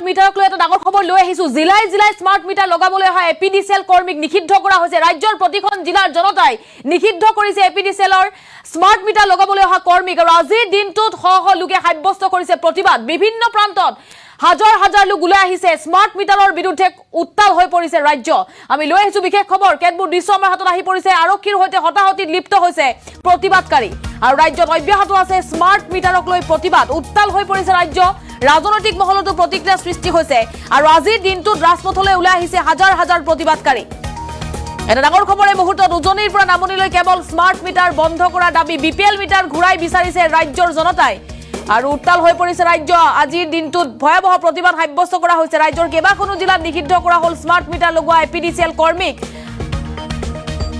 মিটাৰক লৈ এটা ডাঙৰ খবৰ লৈ আহিছো। জিলাই জিলাই স্মাৰ্ট মিটাৰ লগাবলৈ অহা এপিডিচিএল কৰ্মীক নিষিদ্ধ কৰা হৈছে। ৰাজ্যৰ প্ৰতিখন জিলাৰ জনতাই নিষিদ্ধ কৰিছে এপিডিচিএলৰ স্মাৰ্ট মিটাৰ লগাবলৈ অহা কৰ্মীক। আৰু আজিৰ দিনটোত শ শ লোকে সাব্যস্ত কৰিছে প্ৰতিবাদ। বিভিন্ন প্ৰান্তত হাজাৰ হাজাৰ লোক ওলাই আহিছে। স্মাৰ্ট মিটাৰৰ বিৰুদ্ধে উত্তাল হৈ পৰিছে ৰাজ্য। আমি লৈ আহিছো বিশেষ খবৰ। কেতবোৰ দৃশ্য আমাৰ হাতত আহি পৰিছে। আৰক্ষীৰ সৈতে হতাহতিত লিপ্ত হৈছে প্ৰতিবাদকাৰী। আৰু ৰাজ্যত অব্যাহত আছে স্মাৰ্ট মিটাৰক লৈ প্ৰতিবাদ। উত্তাল হৈ পৰিছে ৰাজ্য। ৰাজনৈতিক মহলতো প্ৰতিক্ৰিয়া সৃষ্টি হৈছে। আৰু আজিৰ দিনটোত ৰাজপথলৈ ওলাই আহিছে হাজাৰ হাজাৰ প্ৰতিবাদকাৰী। এটা ডাঙৰ খবৰ এই মুহূৰ্তত। উজনিৰ পৰা নামনিলৈ কেৱল স্মাৰ্ট মিটাৰ বন্ধ কৰাৰ দাবী। বিপিএল মিটাৰ ঘূৰাই বিচাৰিছে ৰাজ্যৰ জনতাই। আৰু উত্তাল হৈ পৰিছে ৰাজ্য। আজিৰ দিনটোত ভয়াৱহ প্ৰতিবাদ সাব্যস্ত কৰা হৈছে। ৰাজ্যৰ কেইবাখনো জিলাত নিষিদ্ধ কৰা হ'ল স্মাৰ্ট মিটাৰ লগোৱা এপিডিচিএল কৰ্মীক।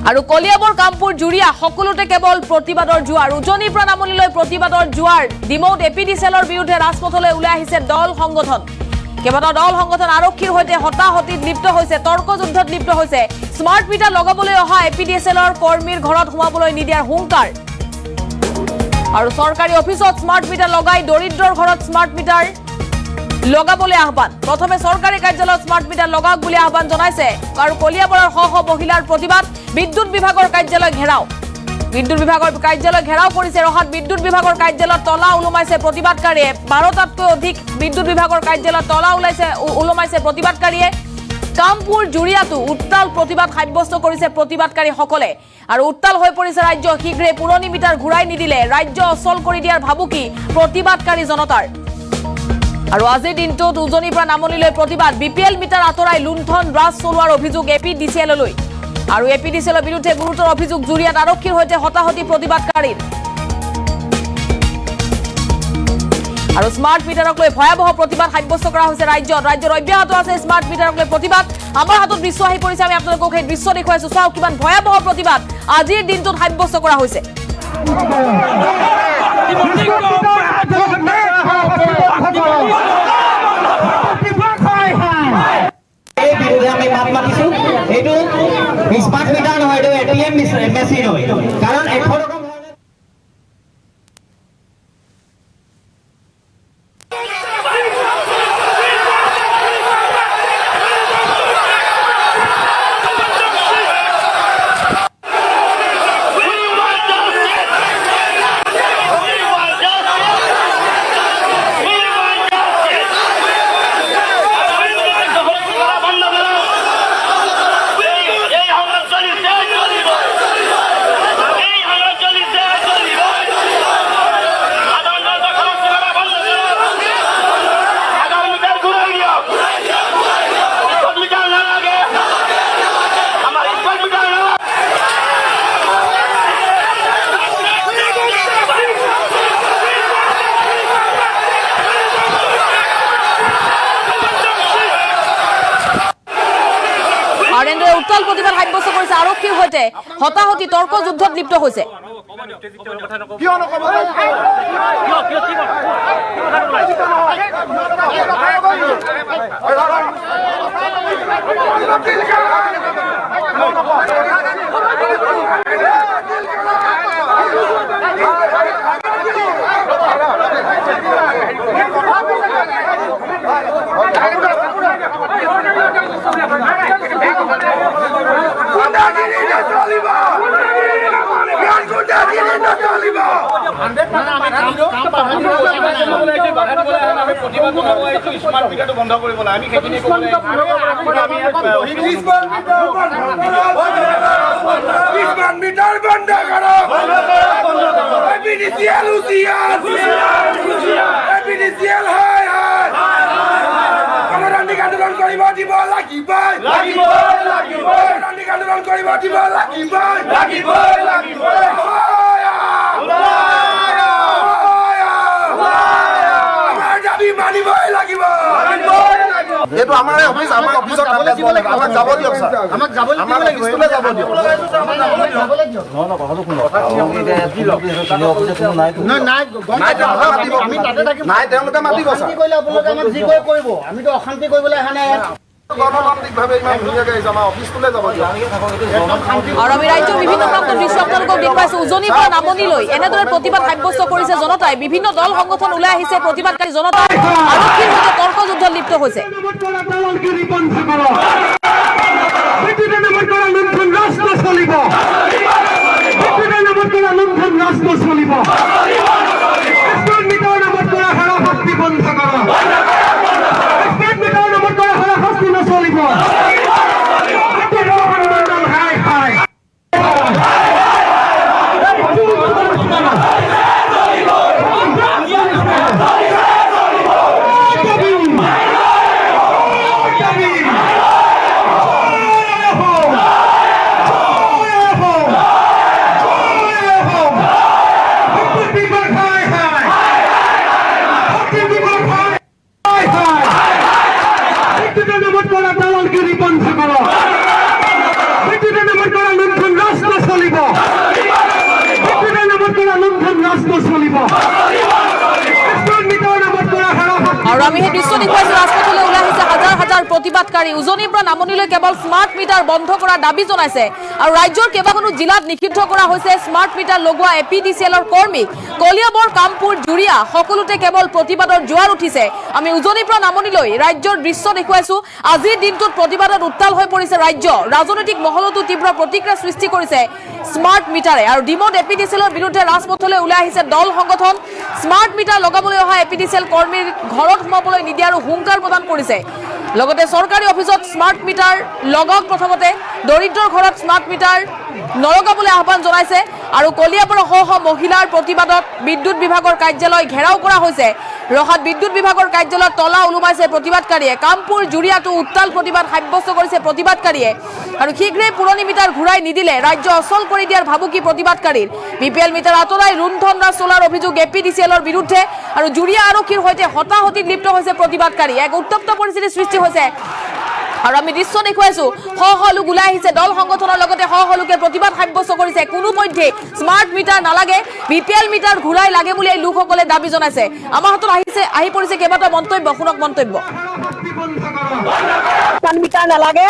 আৰু কলিয়াবৰ কামপুৰ জুৰিয়া সকলোতে কেৱল প্ৰতিবাদৰ জোৱাৰ। উজনিৰ পৰা নামনিলৈ প্ৰতিবাদৰ জোৱাৰ। ডিমৌত এপিডিচিএলৰ বিৰুদ্ধে ৰাজপথলৈ ওলাই আহিছে দল সংগঠন। কেইবাটাও দল সংগঠন আৰক্ষীৰ সৈতে হতাহতিত লিপ্ত হৈছে, তৰ্ক যুদ্ধত লিপ্ত হৈছে। স্মাৰ্ট মিটাৰ লগাবলৈ অহা এপিডিচিএলৰ কৰ্মীৰ ঘৰত সোমাবলৈ নিদিয়াৰ হুংকাৰ। আৰু চৰকাৰী অফিচত স্মাৰ্ট মিটাৰ লগাই দৰিদ্ৰৰ ঘৰত স্মাৰ্ট মিটাৰ লগাবলৈ আহ্বান। প্ৰথমে চৰকাৰী কাৰ্যালয়ত স্মাৰ্ট মিটাৰ লগাওক বুলি আহ্বান জনাইছে। আৰু কলিয়াবৰৰ শ শ মহিলাৰ প্ৰতিবাদ। বিদ্যুৎ বিভাগৰ কাৰ্যালয় ঘেৰাও। বিদ্যুৎ বিভাগৰ কাৰ্যালয় ঘেৰাও কৰিছে। ৰহাত বিদ্যুৎ বিভাগৰ কাৰ্যালয়ত তলা ওলমাইছে প্ৰতিবাদকাৰীয়ে। 12টাতকৈ অধিক বিদ্যুৎ বিভাগৰ কাৰ্যালয়ত তলা ওলমাইছে প্ৰতিবাদকাৰীয়ে। কামপুৰ জুৰিয়াতো উত্তাল প্ৰতিবাদ সাব্যস্ত কৰিছে প্ৰতিবাদকাৰীসকলে। আৰু উত্তাল হৈ পৰিছে ৰাজ্য। শীঘ্ৰে পুৰণি মিটাৰ ঘূৰাই নিদিলে ৰাজ্য অচল কৰি দিয়াৰ ভাবুকি প্ৰতিবাদকাৰী জনতাৰ। আৰু আজিৰ দিনটোত উজনিৰ পৰা নামনিলৈ প্ৰতিবাদ। বিপিএল মিটাৰ আঁতৰাই লুণ্ঠন ৰাজ চলোৱাৰ অভিযোগ এপিডিচিএললৈ। আৰু এপিডিচিএলৰ বিৰুদ্ধে গুৰুতৰ অভিযোগ জুৰিয়াত আৰক্ষীৰ সৈতে হতাহতি প্ৰতিবাদকাৰীৰ। আৰু স্মাৰ্ট মিটাৰক লৈ ভয়াৱহ প্ৰতিবাদ সাব্যস্ত কৰা হৈছে ৰাজ্যত। ৰাজ্যৰ অব্যাহত আছে স্মাৰ্ট মিটাৰক লৈ প্ৰতিবাদ। আমাৰ হাতত দৃশ্য আহি পৰিছে। আমি আপোনালোকক সেই দৃশ্য দেখুৱাইছো। চাওক কিমান ভয়াৱহ প্ৰতিবাদ আজিৰ দিনটোত সাব্যস্ত কৰা হৈছে। আমি মাত মাতিছো। এইটো স্মাৰ্ট মিটাৰ নহয়, এইটো এটিএম মেচিন হয়। কাৰণ উত্তাল প্ৰতিবাদ সাব্যস্ত কৰিছে আৰক্ষীৰ সৈতে হতাহতি তৰ্ক যুদ্ধত লিপ্ত হৈছে। বন্ধ কৰিবলৈ আমি সেইখিনি মিটাৰ বন্ধ কৰক। এপিডিচিএল এপিডিচিএল হয় গণতান্ত্ৰিক আন্দোলন কৰিব দিব লাগিবই, গণতান্ত্ৰিক আন্দোলন কৰিব দিব লাগিবই। আমাৰ দাবী মানিবই লাগিব। এইটো আমাৰ অফিচ, আমাৰ অফিচত আমাক যাব দিয়ক স্যাৰ, আমাক যাব দিয়ক, আমাৰ অফিচলৈ যাব দিয়ক। নাই তেওঁলোকে মাতিব স্যাৰ। আপোনালোকে আমাক যি কৰিব, আমিতো অশান্তি কৰিবলৈ অহা নাই। গণতান্ত্ৰিকভাৱে ইমান ধুনীয়াকৈ আহিছে আমাৰ অফিচটোলৈ যাব দিয়ক আৰু আমি ৰাজ্যৰ বিভিন্ন প্ৰান্তৰ দৃশ্য আপোনালোকক দেখুৱাইছো উজনিৰ পৰা নামনিলৈ এনেদৰে প্ৰতিবাদ সাব্যস্ত কৰিছে জনতাই বিভিন্ন দল সংগঠন ওলাই আহিছে প্ৰতিবাদকাৰী জনতা আৰক্ষীৰ সৈতে তৰ্কযুদ্ধত লিপ্ত হৈছে আৰু আমি সেই দৃশ্য দেখুৱাইছো ৰাজপথলৈ ওলাই আহিছে হাজাৰ হাজাৰ প্ৰতিবাদকাৰী উজনিৰ পৰা নামনিলৈ কেৱল স্মাৰ্ট মিটাৰ বন্ধ কৰাৰ দাবী জনাইছে আৰু ৰাজ্যৰ কেইবাখনো জিলাত নিষিদ্ধ কৰা হৈছে স্মাৰ্ট মিটাৰ লগোৱা APDCLৰ কৰ্মীক কলিয়াবৰ কামপুৰ জুৰিয়া সকলোতে কেৱল প্ৰতিবাদৰ জোৱাৰ উঠিছে আমি উজনিৰ পৰা নামনিলৈ ৰাজ্যৰ দৃশ্য দেখুৱাইছো আজিৰ দিনটোত প্ৰতিবাদত উত্তাল হৈ পৰিছে ৰাজ্য ৰাজনৈতিক মহলতো তীব্ৰ প্ৰতিক্ৰিয়া সৃষ্টি কৰিছে স্মাৰ্ট মিটাৰে আৰু ডিমত APDCLৰ বিৰুদ্ধে ৰাজপথলৈ ওলাই আহিছে দল সংগঠন স্মাৰ্ট মিটাৰ লগাবলৈ অহা APDCL কৰ্মীৰ ঘৰত সোমাবলৈ নিদিয়াৰো হুংকাৰ প্ৰদান কৰিছে লগতে চৰকাৰী অফিচত স্মাৰ্ট মিটাৰ লগাওক প্ৰথমতে দৰিদ্ৰৰ ঘৰত স্মাৰ্ট মিটাৰ নলগাবলৈ আহ্বান জনাইছে আৰু কলিয়াবৰ সহ মহিলাৰ প্ৰতিবাদত বিদ্যুৎ বিভাগৰ কাৰ্যালয় ঘেৰাও কৰা হৈছে ৰহাত বিদ্যুৎ বিভাগৰ কাৰ্যালয়ত তলা ওলমাইছে প্ৰতিবাদকাৰীয়ে কামপুৰ জুৰিয়াটো উত্তাল প্ৰতিবাদ সাব্যস্ত কৰিছে প্ৰতিবাদকাৰীয়ে আৰু শীঘ্ৰে পুৰণি মিটাৰ ঘূৰাই নিদিলে ৰাজ্য অচল কৰি দিয়াৰ ভাবুকি প্ৰতিবাদকাৰীৰ BPL মিটাৰ আঁতৰাই লুণ্ঠন ৰাজ চলাৰ অভিযোগ APDCLৰ বিৰুদ্ধে আৰু জুৰিয়া আৰক্ষীৰ সৈতে হতাহতিত লিপ্ত হৈছে প্ৰতিবাদকাৰী এক উত্তপ্ত পৰিস্থিতিৰ সৃষ্টি হৈছে আৰু আমি দৃশ্য দেখুৱাইছো শ লোক ওলাই আহিছে দল সংগঠনৰ লগতে শ লোকে প্ৰতিবাদ সাব্যস্ত কৰিছে কোনোপধ্যে স্মাৰ্ট মিটাৰ নালাগে BPL মিটাৰ ঘূৰাই লাগে বুলি এই লোকসকলে দাবী জনাইছে আমাৰ হাতত আহি পৰিছে কেইবাটা মন্তব্য শুনক মন্তব্য স্মাৰ্ট মিটাৰ নালাগে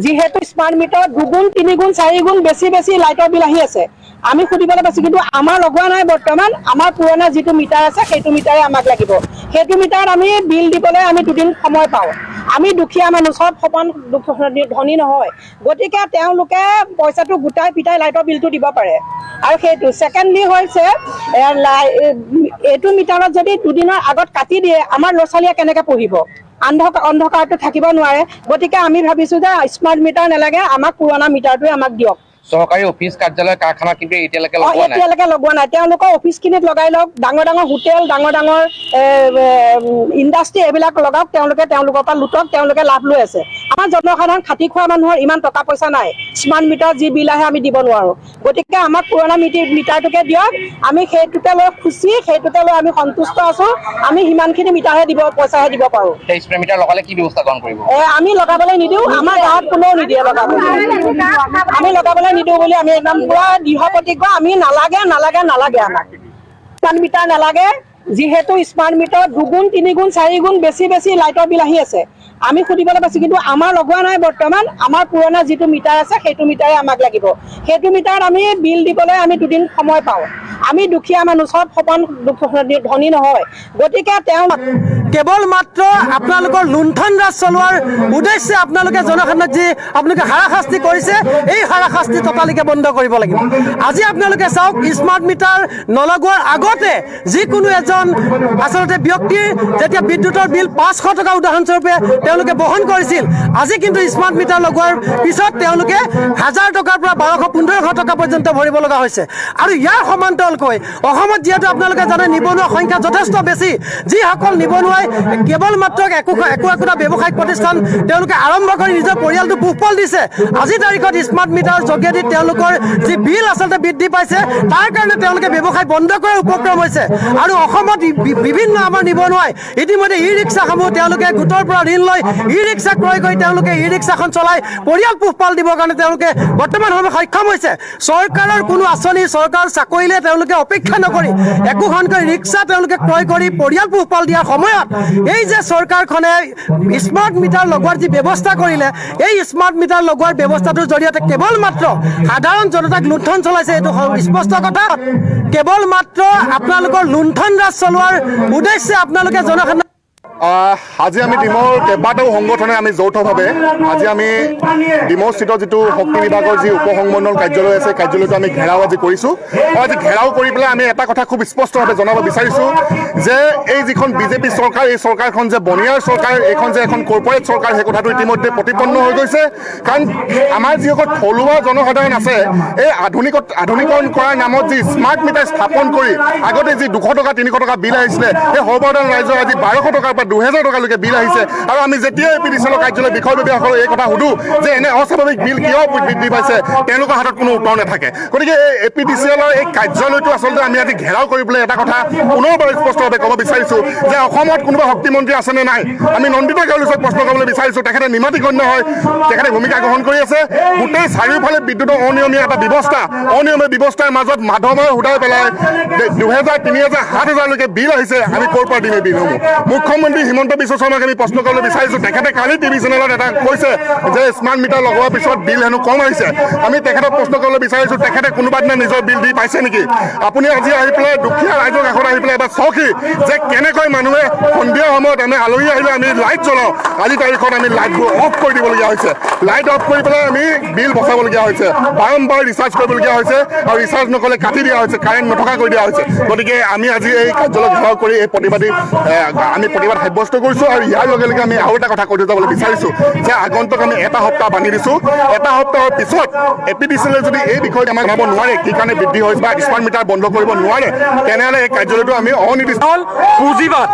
যিহেতু স্মাৰ্ট মিটাৰ 2 গুণ 3 গুণ 4 গুণ বেছি লাইটৰ বিল আহি আছে আমি খুদিবলৈ পাইছো কিন্তু আমাৰ লগোৱা নাই বৰ্তমান আমাৰ পুৰণা যিটো মিটাৰ আছে সেইটো মিটাৰে আমাক লাগিব সেইটো মিটাৰত আমি বিল দিবলৈ আমি দুদিন সময় পাওঁ আমি দুখীয়া মানুহ সব সমান ধনী নহয় গতিকে তেওঁলোকে পইচাটো গোটাই পিটাই লাইটৰ বিলটো দিব পাৰে আৰু সেইটো সেকেন্ডলি হৈছে এইটো মিটাৰত যদি দুদিনৰ আগত কাটি দিয়ে আমাৰ ল'ৰা ছোৱালীয়ে কেনেকৈ পঢ়িব অন্ধকাৰটো থাকিব নোৱাৰে গতিকে আমি ভাবিছো যে স্মাৰ্ট মিটাৰ নালাগে আমাক পুৰণা মিটাৰটোৱে আমাক দিয়ক সহকাৰী অফিস কাৰ্যালয় কাৰখানা কিন্তু এতিয়ালৈকে লগোৱা নাই তেওঁলোকৰ অফিচখিনিত লগাই লওক ডাঙৰ হোটেল ডাঙৰ ইণ্ডাষ্ট্ৰি এইবিলাক লগাওক তেওঁলোকৰ পৰা লুটক তেওঁলোকে লাভ লৈ আছে আমাৰ জনসাধাৰণ খাটি খোৱা মানুহৰ ইমান টকা পইচা নাই স্মাৰ্ট মিটাৰ যি বিল আহে আমি দিব নোৱাৰো গতিকে আমাক পুৰণা মিটাৰটোকে দিয়ক আমি সেইটোকে লৈ খুচি সেইটোকে লৈ আমি সন্তুষ্ট আছো আমি সিমানখিনি মিটাৰহে পইচাহে দিব পাৰো স্মাৰ্ট মিটাৰ লগালে কি ব্যৱস্থা গ্ৰহণ কৰিব আমি লগাবলৈ নিদিওঁ আমাৰ গাঁৱত কোনেও নিদিয়ে লগাবলৈ আমি লগাবলৈ নিদিওঁ বুলি আমি একদম পুৰা দৃঢ় প্ৰতিজ্ঞ আমি নালাগে আমাক স্মাৰ্ট মিটাৰ নালাগে যিহেতু স্মাৰ্ট মিটাৰ 2 গুণ 3 গুণ 4 গুণ বেছি লাইটৰ বিল আহি আছে আমি খুদিবলৈ পাইছো কিন্তু আমাৰ লগোৱা নাই বৰ্তমান আমাৰ পুৰণা যিটো মিটাৰ আছে সেইটো মিটাৰে আমাক লাগিব সেইটো মিটাৰত আমি বিল দিবলৈ আমি দুদিন সময় পাওঁ আমি দুখীয়া মানুহ সব সমান ধনী নহয় গতিকে কেৱল মাত্ৰ আপোনালোকৰ লুণ্ঠন ৰাজ চলোৱাৰ উদ্দেশ্যে আপোনালোকে জনসাধাৰণক যি আপোনালোকে হাৰাশাস্তি কৰিছে এই হাৰাশাস্তি ততালিকে বন্ধ কৰিব লাগিব আজি আপোনালোকে চাওক স্মাৰ্ট মিটাৰ নলগোৱাৰ আগতে যিকোনো এজন আচলতে ব্যক্তিৰ যেতিয়া বিদ্যুতৰ বিল 500 টকা উদাহৰণস্বৰূপে তেওঁলোকে বহন কৰিছিল আজি কিন্তু স্মাৰ্ট মিটাৰ লগোৱাৰ পিছত তেওঁলোকে 1000 টকাৰ পৰা 1200-1500 টকা পৰ্যন্ত ভৰিব লগা হৈছে আৰু ইয়াৰ সমান্তৰালকৈ অসমত যিহেতু আপোনালোকে জানে নিবনুৱা সংখ্যা যথেষ্ট বেছি যিসকল নিবনুৱাই কেৱল মাত্ৰ একোটা ব্যৱসায়িক প্ৰতিষ্ঠান তেওঁলোকে আৰম্ভ কৰি নিজৰ পৰিয়ালটো পোহপাল দিছে আজি তাৰিখত স্মাৰ্ট মিটাৰৰ যোগেদি তেওঁলোকৰ যি বিল আচলতে বৃদ্ধি পাইছে তাৰ কাৰণে তেওঁলোকে ব্যৱসায় বন্ধ কৰাৰ উপক্ৰম হৈছে আৰু অসমত বিভিন্ন আমাৰ নিবনুৱাই ইতিমধ্যে ই ৰিক্সাসমূহ তেওঁলোকে গোটৰ পৰা ঋণ লৈ ই ৰিক্সা ক্ৰয় কৰি তেওঁলোকে ই ৰিক্সাখন চলাই পৰিয়াল পোহপাল দিবৰ কাৰণে তেওঁলোকে বৰ্তমান সময়ত সক্ষম হৈছে চৰকাৰৰ কোনো আঁচনি চৰকাৰৰ চাকৰিলে তেওঁলোকে অপেক্ষা নকৰি একোখনকৈ ৰিক্সা তেওঁলোকে ক্ৰয় কৰি পৰিয়াল পোহপাল দিয়াৰ সময়ত এই যে চৰকাৰখনে স্মাৰ্ট মিটাৰ লগোৱাৰ যি ব্যৱস্থা কৰিলে এই স্মাৰ্ট মিটাৰ লগোৱাৰ ব্যৱস্থাটোৰ জৰিয়তে কেৱল মাত্ৰ সাধাৰণ জনতাক লুণ্ঠন চলাইছে এইটো স্পষ্ট কথা কেৱল মাত্ৰ আপোনালোকৰ লুণ্ঠন ৰাজ চলোৱাৰ উদ্দেশ্যে আপোনালোকে জনসাধাৰণ আজি আমি ডিমৌৰ কেইবাটাও সংগঠনে আমি যৌথভাৱে আজি আমি ডিমৌস্থিত যিটো শক্তি বিভাগৰ যি উপসংমণ্ডল কাৰ্যালয় আছে কাৰ্যালয়টো আমি ঘেৰাও আজি কৰিছোঁ আৰু আজি ঘেৰাও কৰি পেলাই আমি এটা কথা খুব স্পষ্টভাৱে জনাব বিচাৰিছোঁ যে এই যিখন বিজেপি চৰকাৰ এই চৰকাৰখন যে বনিয়াৰ চৰকাৰ এইখন যে এখন কৰ্পৰেট চৰকাৰ সেই কথাটো ইতিমধ্যে প্ৰতিপন্ন হৈ গৈছে কাৰণ আমাৰ যিসকল থলুৱা জনসাধাৰণ আছে এই আধুনিকৰণ কৰাৰ নামত যি স্মাৰ্ট মিটাৰ স্থাপন কৰি আগতে যি 200 টকা 300 টকা বিল আহিছিলে সেই সৰ্বসাধাৰণ ৰাইজৰ আজি 1200 টকাৰ পৰা 2000 টকালৈকে বিল আহিছে আৰু আমি যেতিয়া এপিডিচিএলৰ কাৰ্যালয় বিষয়ববীয়াসকলক এই কথা সুধো যে এনে অস্বাভাৱিক বিল কিয় বৃদ্ধি পাইছে তেওঁলোকৰ হাতত কোনো উত্তৰ নাথাকে গতিকে এই এপিডিচিএলৰ এই কাৰ্যালয়টো আচলতে আমি আজি ঘেৰাও কৰি পেলাই এটা কথা পুনৰবাৰ স্পষ্টভাৱে ক'ব বিচাৰিছোঁ যে অসমত কোনোবা শক্তিমন্ত্ৰী আছেনে নাই আমি নন্দিত কেওলিছক প্ৰশ্ন কৰিবলৈ বিচাৰিছোঁ তেখেতে নিমাতিগণ্য হয় তেখেতে ভূমিকা গ্ৰহণ কৰি আছে গোটেই চাৰিওফালে বিদ্যুতৰ অনিয়মীয়া এটা ব্যৱস্থা অনিয়মীয়া ব্যৱস্থাৰ মাজত মাধৱময় সুদাই পেলাই 2000 3000 7000লৈকে বিল আহিছে আমি ক'ৰ পৰা দিম এই বিলসমূহ মুখ্যমন্ত্ৰী হিমন্ত বিশ্ব শৰ্মাক আমি প্ৰশ্ন কৰিবলৈ বিচাৰিছোঁ তেখেতে কালি টিভি চেনেলত এটা কৈছে যে স্মাৰ্ট মিটাৰ লগোৱাৰ পিছত বিল হেনো কম আহিছে আমি তেখেতক প্ৰশ্ন কৰিবলৈ বিচাৰিছোঁ তেখেতে কোনোবা দিনা নিজৰ বিল দি পাইছে নেকি আপুনি আজি আহি পেলাই দুখীয়া ৰাইজৰ কাষত আহি পেলাই এবাৰ চাওকহি যে কেনেকৈ মানুহে সন্ধিয়া সময়ত আমি আলহী আহিলে আমি লাইট জ্বলাওঁ আজি তাৰিখত আমি লাইটবোৰ অফ কৰি দিবলগীয়া হৈছে লাইট অফ কৰি পেলাই আমি বিল বচাবলগীয়া হৈছে বাৰম্বাৰ ৰিচাৰ্জ কৰিবলগীয়া হৈছে আৰু ৰিচাৰ্জ নকৰিলে কাটি দিয়া হৈছে কাৰেণ্ট নথকা কৰি দিয়া হৈছে গতিকে আমি আজি এই কাৰ্যালয় ঘেৰাও কৰি এই আমি প্ৰতিবাদ সাব্যস্ত কৰিছোঁ আৰু ইয়াৰ লগে লগে আমি আৰু এটা কথা কৈ যাবলৈ বিচাৰিছোঁ যে আগন্তুক আমি এটা সপ্তাহ বান্ধি দিছোঁ এটা সপ্তাহৰ পিছত এপিডিচিএলে যদি এই বিষয়ত আমাক জনাব নোৱাৰে কি কাৰণে বৃদ্ধি হৈছে বা স্মাৰ্ট মিটাৰ বন্ধ কৰিব নোৱাৰে তেনেহ'লে এই কাৰ্যালয়টো আমি অনিৰ্দিষ্ট পুঁজিবাদ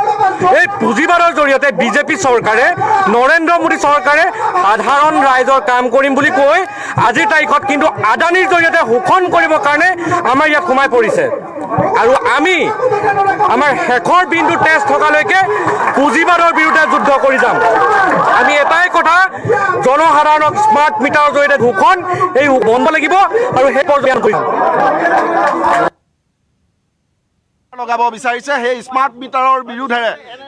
এই পুঁজিবাদৰ জৰিয়তে বিজেপি চৰকাৰে নৰেন্দ্ৰ মোদী চৰকাৰে সাধাৰণ ৰাইজৰ কাম কৰিম বুলি কৈ আজিৰ তাৰিখত কিন্তু আদানীৰ জৰিয়তে শোষণ কৰিবৰ কাৰণে আমাৰ ইয়াত সোমাই পৰিছে আৰু আমি আমাৰ শেষৰ বিন্দু তেজ থকালৈকে পুঁজিবাদৰ বিৰুদ্ধে যুদ্ধ কৰি যাম আমি এটাই কথা জনসাধাৰণক স্মাৰ্ট মিটাৰৰ জৰিয়তে শোষণ এই বন্ধ লাগিব আৰু সেই পৰ্যায়ত কৰিম লগাব বিচাৰিছে সেই স্মাৰ্ট মিটাৰৰ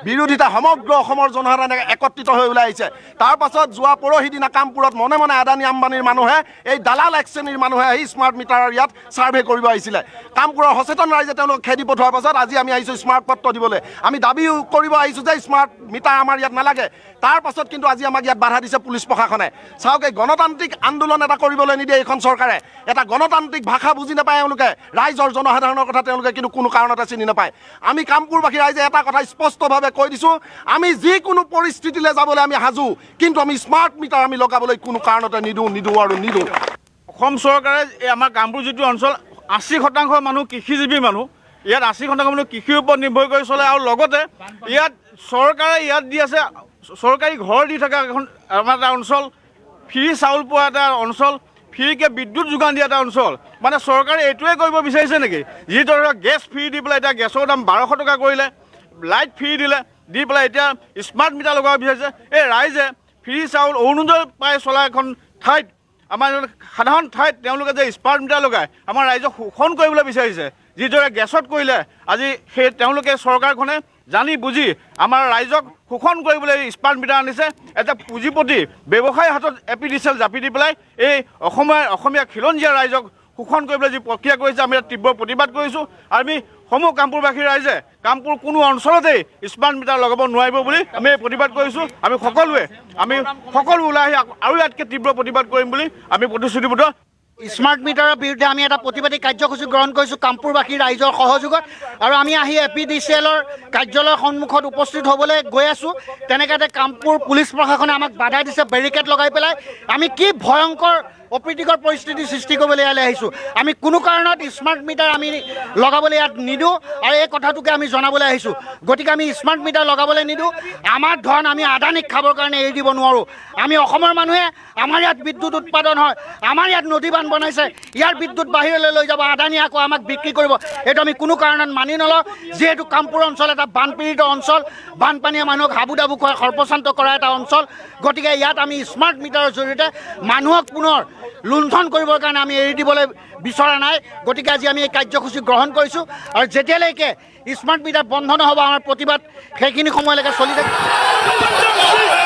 বিৰোধিতা সমগ্ৰ অসমৰ জনসাধাৰণে একত্ৰিত হৈ ওলাই আহিছে তাৰ পাছত যোৱা পৰহি দিনা কামপুৰত মনে মনে আদানী আম্বানীৰ মানুহে এই দালাল এক শ্ৰেণীৰ মানুহে আহি স্মাৰ্ট মিটাৰৰ ইয়াত ছাৰ্ভে কৰিব আহিছিলে কামপুৰৰ সচেতন ৰাইজে তেওঁলোকক খেদি পঠোৱাৰ পাছত আজি আমি আহিছোঁ স্মাৰ্ট পত্ৰ দিবলৈ আমি দাবী কৰিব আহিছোঁ যে স্মাৰ্ট মিটাৰ আমাৰ ইয়াত নালাগে তাৰ পাছত কিন্তু আজি আমাক ইয়াত বাধা দিছে পুলিচ প্ৰশাসনে চাওক এই গণতান্ত্ৰিক আন্দোলন এটা কৰিবলৈ নিদিয়ে এইখন চৰকাৰে এটা গণতান্ত্ৰিক ভাষা বুজি নাপায় এওঁলোকে ৰাইজৰ জনসাধাৰণৰ কথা তেওঁলোকে কিন্তু কোনো কাৰণতে চিনি নাপায় আমি কামপুৰবাসী ৰাইজে এটা কথা স্পষ্টভাৱে কৈ দিছোঁ আমি যিকোনো পৰিস্থিতিলৈ যাবলৈ আমি সাজু কিন্তু আমি স্মাৰ্ট মিটাৰ আমি লগাবলৈ কোনো কাৰণতে নিদিওঁ অসম চৰকাৰে এই আমাৰ কামপুৰ যিটো অঞ্চল 80% মানুহ কৃষিজীৱী মানুহ ইয়াত 80% মানুহ কৃষিৰ ওপৰত নিৰ্ভৰ কৰি চলে আৰু লগতে ইয়াত চৰকাৰে ইয়াত দি আছে চৰকাৰী ঘৰ দি থকা এখন আমাৰ এটা অঞ্চল ফ্ৰী চাউল পোৱা এটা অঞ্চল ফ্ৰীকৈ বিদ্যুৎ যোগান দিয়া এটা অঞ্চল মানে চৰকাৰে এইটোৱে কৰিব বিচাৰিছে নেকি যিদৰে গেছ ফ্ৰী দি পেলাই এতিয়া গেছৰ দাম 1200 টকা কৰিলে লাইট ফ্ৰী দিলে দি পেলাই এতিয়া স্মাৰ্ট মিটাৰ লগাব বিচাৰিছে এই ৰাইজে ফ্ৰী চাউল অৰুণোদয় পাই চলা এখন ঠাইত আমাৰ সাধাৰণ ঠাইত তেওঁলোকে যে স্মাৰ্ট মিটাৰ লগাই আমাৰ ৰাইজক শোষণ কৰিবলৈ বিচাৰিছে যিদৰে গেছত কৰিলে আজি সেই তেওঁলোকে চৰকাৰখনে জানি বুজি আমাৰ ৰাইজক শোষণ কৰিবলৈ স্মাৰ্ট মিটাৰ আনিছে এটা পুঁজিপতি ব্যৱসায়ৰ হাতত এপিডিচিএল জাপি দি পেলাই এই অসমীয়া খিলঞ্জীয়া ৰাইজক শোষণ কৰিবলৈ যি প্ৰক্ৰিয়া কৰিছে আমি তীব্ৰ প্ৰতিবাদ কৰিছোঁ আৰু আমি সমূহ কামপুৰবাসী ৰাইজে কামপুৰ কোনো অঞ্চলতেই স্মাৰ্ট মিটাৰ লগাব নোৱাৰিব বুলি আমি প্ৰতিবাদ কৰিছোঁ আমি সকলো ওলাই আহি আৰু ইয়াতকৈ তীব্ৰ প্ৰতিবাদ কৰিম বুলি আমি প্ৰতিশ্ৰুতিবদ্ধ স্মাৰ্ট মিটাৰৰ বিৰুদ্ধে আমি এটা প্ৰতিবাদী কাৰ্যসূচী গ্ৰহণ কৰিছোঁ কামপুৰবাসী ৰাইজৰ সহযোগত আৰু আমি আহি এপিডিচিএলৰ কাৰ্যালয়ৰ সন্মুখত উপস্থিত হ'বলৈ গৈ আছোঁ তেনেকুৱাতে কামপুৰ পুলিচ প্ৰশাসনে আমাক বাধা দিছে বেৰিকেড লগাই পেলাই আমি কি ভয়ংকৰ অপ্ৰীতিকৰ পৰিস্থিতি সৃষ্টি কৰিবলৈ ইয়ালৈ আহিছোঁ আমি কোনো কাৰণত স্মাৰ্ট মিটাৰ আমি লগাবলৈ ইয়াত নিদিওঁ আৰু এই কথাটোকে আমি জনাবলৈ আহিছোঁ গতিকে আমি স্মাৰ্ট মিটাৰ লগাবলৈ নিদিওঁ আমাৰ ধন আমি আদানীক খাবৰ কাৰণে এৰি দিব নোৱাৰোঁ আমি অসমৰ মানুহে আমাৰ ইয়াত বিদ্যুৎ উৎপাদন হয় আমাৰ ইয়াত নদী বান্ধ বনাইছে ইয়াৰ বিদ্যুৎ বাহিৰলৈ লৈ যাব আদানী আকৌ আমাক বিক্ৰী কৰিব এইটো আমি কোনো কাৰণত মানি নলওঁ যিহেতু কামপুৰ অঞ্চল এটা বানপীড়িত অঞ্চল বানপানীয়ে মানুহক হাবু ডাবু খুৱাই সৰ্বশান্ত কৰা এটা অঞ্চল গতিকে ইয়াত আমি স্মাৰ্ট মিটাৰৰ জৰিয়তে মানুহক পুনৰ লুণ্ঠন কৰিবৰ কাৰণে আমি এৰি দিবলৈ বিচৰা নাই গতিকে আজি আমি এই কাৰ্যসূচী গ্ৰহণ কৰিছোঁ আৰু যেতিয়ালৈকে স্মাৰ্ট মিটাৰ বন্ধ নহ'ব আমাৰ প্ৰতিবাদ সেইখিনি সময়লৈকে চলি থাকিব